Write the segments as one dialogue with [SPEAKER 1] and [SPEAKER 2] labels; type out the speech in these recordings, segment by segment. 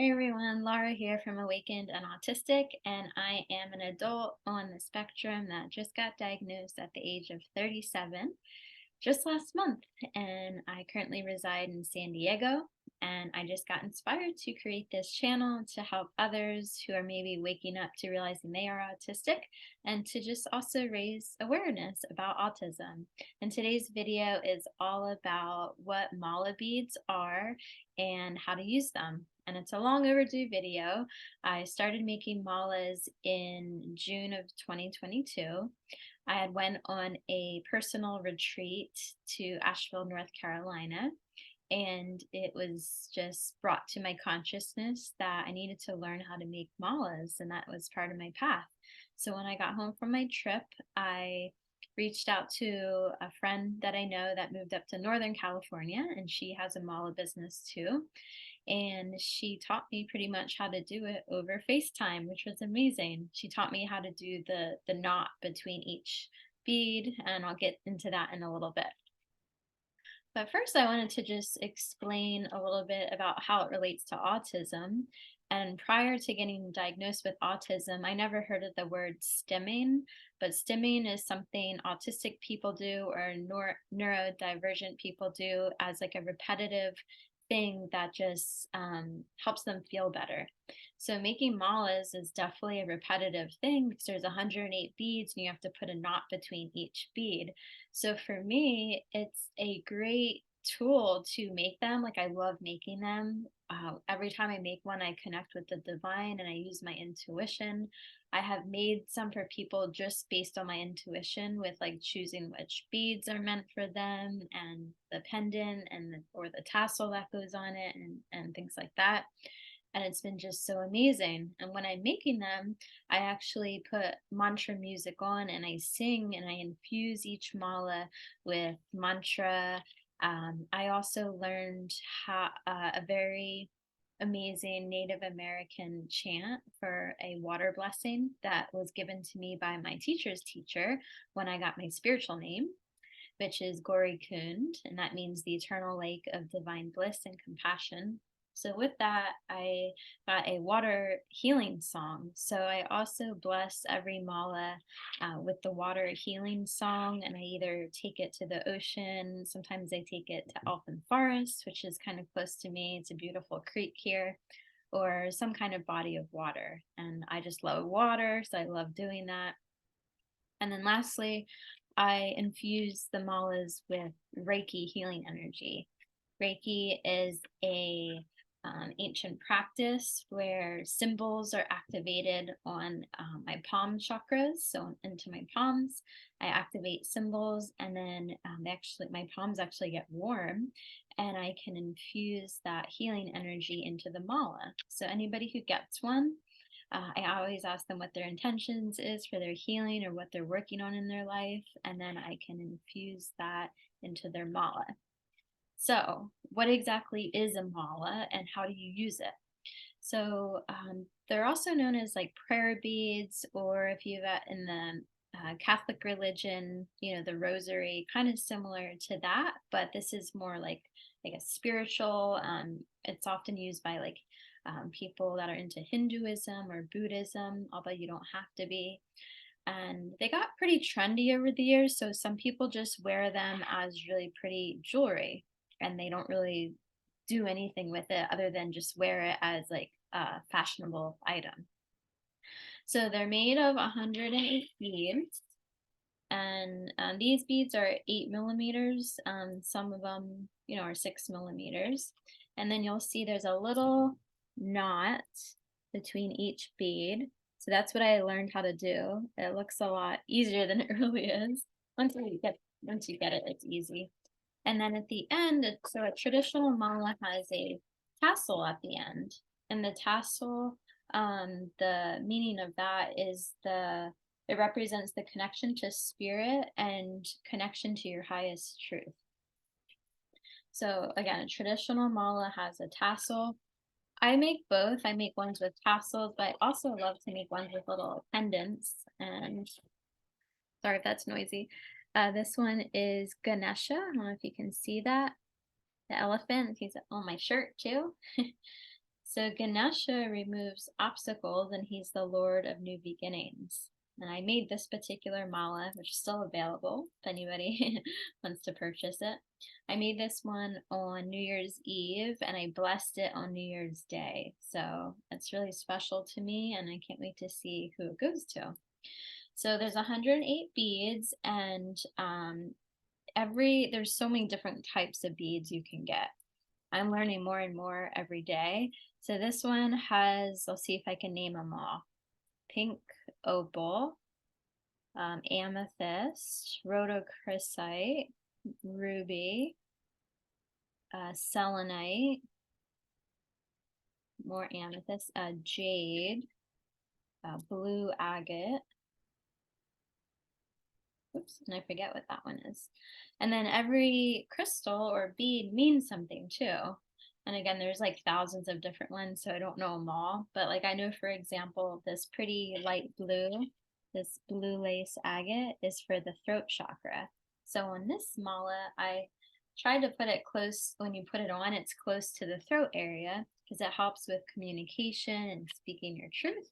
[SPEAKER 1] Hey everyone, Laura here from Awakened and Autistic, and I am an adult on the spectrum that just got diagnosed at the age of 37 just last month. And I currently reside in San Diego, and I just got inspired to create this channel to help others who are maybe waking up to realizing they are autistic and to just also raise awareness about autism. And today's video is all about what mala beads are and how to use them. And it's a long overdue video. I started making malas in June of 2022. I had went on a personal retreat to Asheville, North Carolina, and it was just brought to my consciousness that I needed to learn how to make malas, and that was part of my path. So when I got home from my trip, I reached out to a friend that I know that moved up to Northern California, and she has a mala business too. And she taught me pretty much how to do it over FaceTime, which was amazing. She taught me how to do the knot between each bead, and I'll get into that in a little bit. But first, I wanted to just explain a little bit about how it relates to autism. And prior to getting diagnosed with autism, I never heard of the word stimming, but stimming is something autistic people do or neurodivergent people do as like a repetitive thing that just helps them feel better. So making malas is definitely a repetitive thing because there's 108 beads and you have to put a knot between each bead. So for me, it's a great tool to make them. Like I love making them. Every time I make one, I connect with the divine and I use my intuition. I have made some for people just based on my intuition with like choosing which beads are meant for them and the pendant and or the tassel that goes on it and things like that. And it's been just so amazing. And when I'm making them, I actually put mantra music on and I sing and I infuse each mala with mantra. I also learned how a very amazing Native American chant for a water blessing that was given to me by my teacher's teacher when I got my spiritual name, which is Gori Kund, and that means the eternal lake of divine bliss and compassion. So with that, I got a water healing song. So I also bless every mala with the water healing song, and I either take it to the ocean, sometimes I take it to Elfin Forest, which is kind of close to me. It's a beautiful creek here, or some kind of body of water. And I just love water, so I love doing that. And then lastly, I infuse the malas with Reiki healing energy. Reiki is a ancient practice where symbols are activated on my palm chakras, so into my palms. I activate symbols, and then my palms actually get warm, and I can infuse that healing energy into the mala. So anybody who gets one, I always ask them what their intentions is for their healing or what they're working on in their life, and then I can infuse that into their mala. So, what exactly is a mala and how do you use it? So, they're also known as like prayer beads, or if you've got in the Catholic religion, the rosary, kind of similar to that, but this is more like a spiritual. It's often used by like people that are into Hinduism or Buddhism, although you don't have to be. And they got pretty trendy over the years, so some people just wear them as really pretty jewelry and they don't really do anything with it other than just wear it as like a fashionable item. So they're made of 108 beads, and these beads are 8 millimeters. Some of them, are 6 millimeters. And then you'll see there's a little knot between each bead. So that's what I learned how to do. It looks a lot easier than it really is. Once you get it, it's easy. And then at the end, so a traditional mala has a tassel at the end. And the tassel, the meaning of that is it represents the connection to spirit and connection to your highest truth. So again, a traditional mala has a tassel. I make both. I make ones with tassels, but I also love to make ones with little pendants. And sorry if that's noisy. This one is Ganesha. I don't know if you can see that. The elephant. He's on my shirt too. So Ganesha removes obstacles and he's the Lord of new beginnings. And I made this particular mala, which is still available if anybody wants to purchase it. I made this one on New Year's Eve and I blessed it on New Year's Day. So it's really special to me and I can't wait to see who it goes to. So there's 108 beads and there's so many different types of beads you can get. I'm learning more and more every day. So this one has, I'll see if I can name them all. Pink opal, amethyst, rhodochrosite, ruby, selenite, more amethyst, jade, blue agate. Oops, and I forget what that one is. And then every crystal or bead means something too. And again, there's like thousands of different ones, so I don't know them all. But like I know, for example, this pretty light blue, this blue lace agate is for the throat chakra. So on this mala, I tried to put it close, when you put it on, it's close to the throat area because it helps with communication and speaking your truth.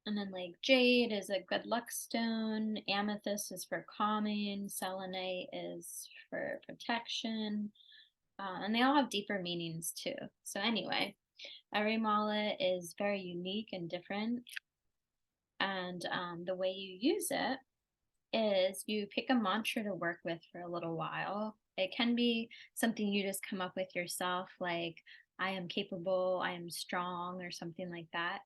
[SPEAKER 1] And then like jade is a good luck stone, amethyst is for calming, selenite is for protection, and they all have deeper meanings too. So anyway, every mala is very unique and different, and the way you use it is you pick a mantra to work with for a little while. It can be something you just come up with yourself, like I am capable, I am strong, or something like that.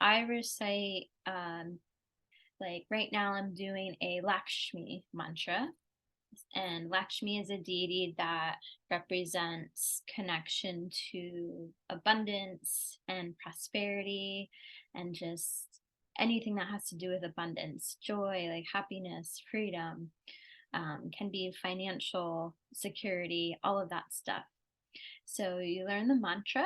[SPEAKER 1] I recite, like right now, I'm doing a Lakshmi mantra. And Lakshmi is a deity that represents connection to abundance and prosperity and just anything that has to do with abundance, joy, like happiness, freedom, can be financial security, all of that stuff. So you learn the mantra.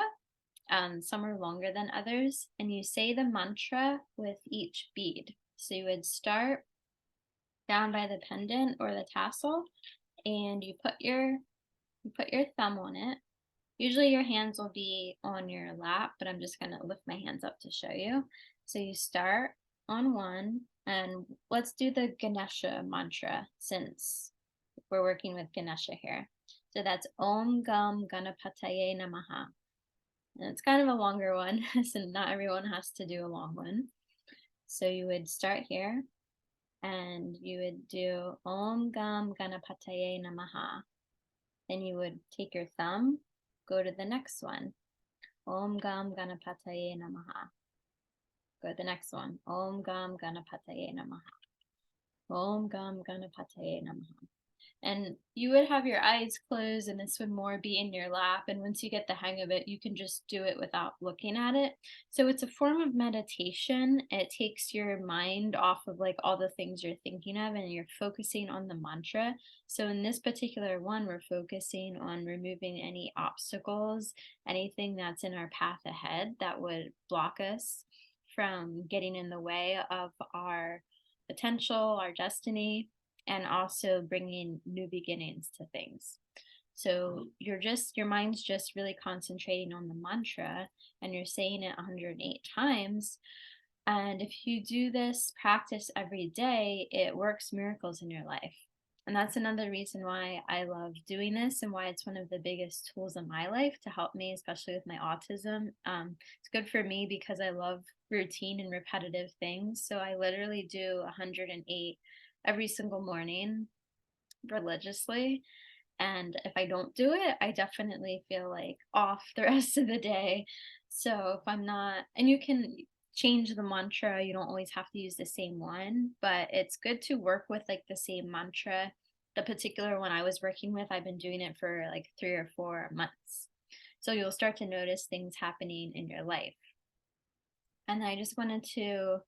[SPEAKER 1] Some are longer than others, and you say the mantra with each bead. So you would start down by the pendant or the tassel, and you put your thumb on it. Usually your hands will be on your lap, but I'm just going to lift my hands up to show you. So you start on one, and let's do the Ganesha mantra since we're working with Ganesha here. So that's Om Gam Ganapataye Namaha. And it's kind of a longer one, so not everyone has to do a long one. So you would start here, and you would do Om Gam Ganapataye Namaha. Then you would take your thumb, go to the next one, Om Gam Ganapataye Namaha. Go to the next one, Om Gam Ganapataye Namaha. Om Gam Ganapataye Namaha. And you would have your eyes closed and this would more be in your lap. And once you get the hang of it, you can just do it without looking at it. So it's a form of meditation. It takes your mind off of like all the things you're thinking of and you're focusing on the mantra. So in this particular one, we're focusing on removing any obstacles, anything that's in our path ahead that would block us from getting in the way of our potential, our destiny, and also bringing new beginnings to things. So your mind's just really concentrating on the mantra and you're saying it 108 times. And if you do this practice every day, it works miracles in your life. And that's another reason why I love doing this and why it's one of the biggest tools in my life to help me, especially with my autism. It's good for me because I love routine and repetitive things. So I literally do 108 every single morning religiously. And if I don't do it, I definitely feel like off the rest of the day. So if I'm not, and you can change the mantra, you don't always have to use the same one, but it's good to work with like the same mantra. The particular one I was working with, I've been doing it for like 3 or 4 months. So you'll start to notice things happening in your life. And I just wanted to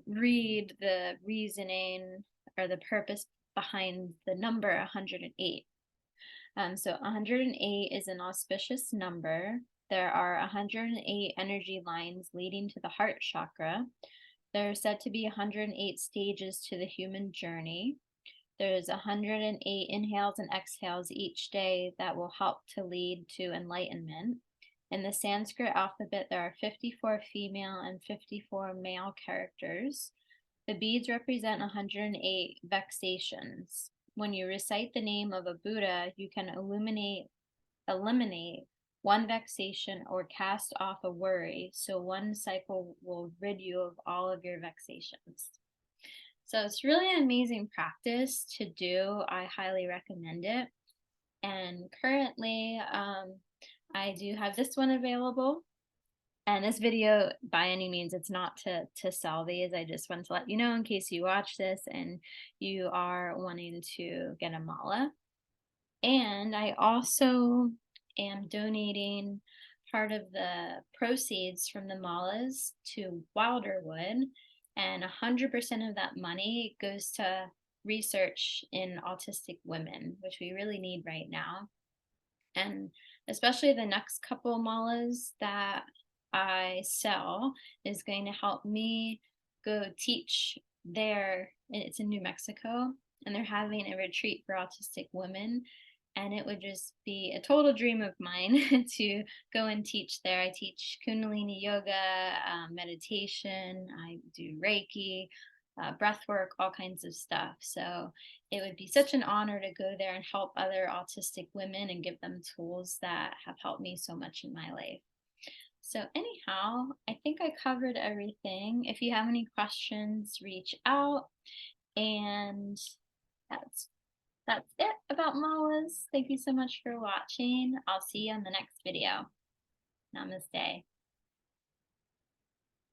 [SPEAKER 1] read the reasoning or the purpose behind the number 108. So 108 is an auspicious number. There are 108 energy lines leading to the heart chakra. There are said to be 108 stages to the human journey. There's 108 inhales and exhales each day that will help to lead to enlightenment. In the Sanskrit alphabet, there are 54 female and 54 male characters. The beads represent 108 vexations. When you recite the name of a Buddha, you can eliminate one vexation or cast off a worry, so one cycle will rid you of all of your vexations. So it's really an amazing practice to do. I highly recommend it. And currently, I do have this one available. And this video, by any means, it's not to sell these. I just want to let you know in case you watch this and you are wanting to get a mala. And I also am donating part of the proceeds from the malas to Wilderwood, and 100% of that money goes to research in autistic women, which we really need right now. And especially the next couple malas that I sell is going to help me go teach there. It's in New Mexico, and they're having a retreat for autistic women. And it would just be a total dream of mine to go and teach there. I teach Kundalini yoga, meditation, I do Reiki, breath work, all kinds of stuff. So it would be such an honor to go there and help other autistic women and give them tools that have helped me so much in my life. So anyhow, I think I covered everything. If you have any questions, reach out. And that's that's it about malas. Thank you so much for watching. I'll see you on the next video. Namaste.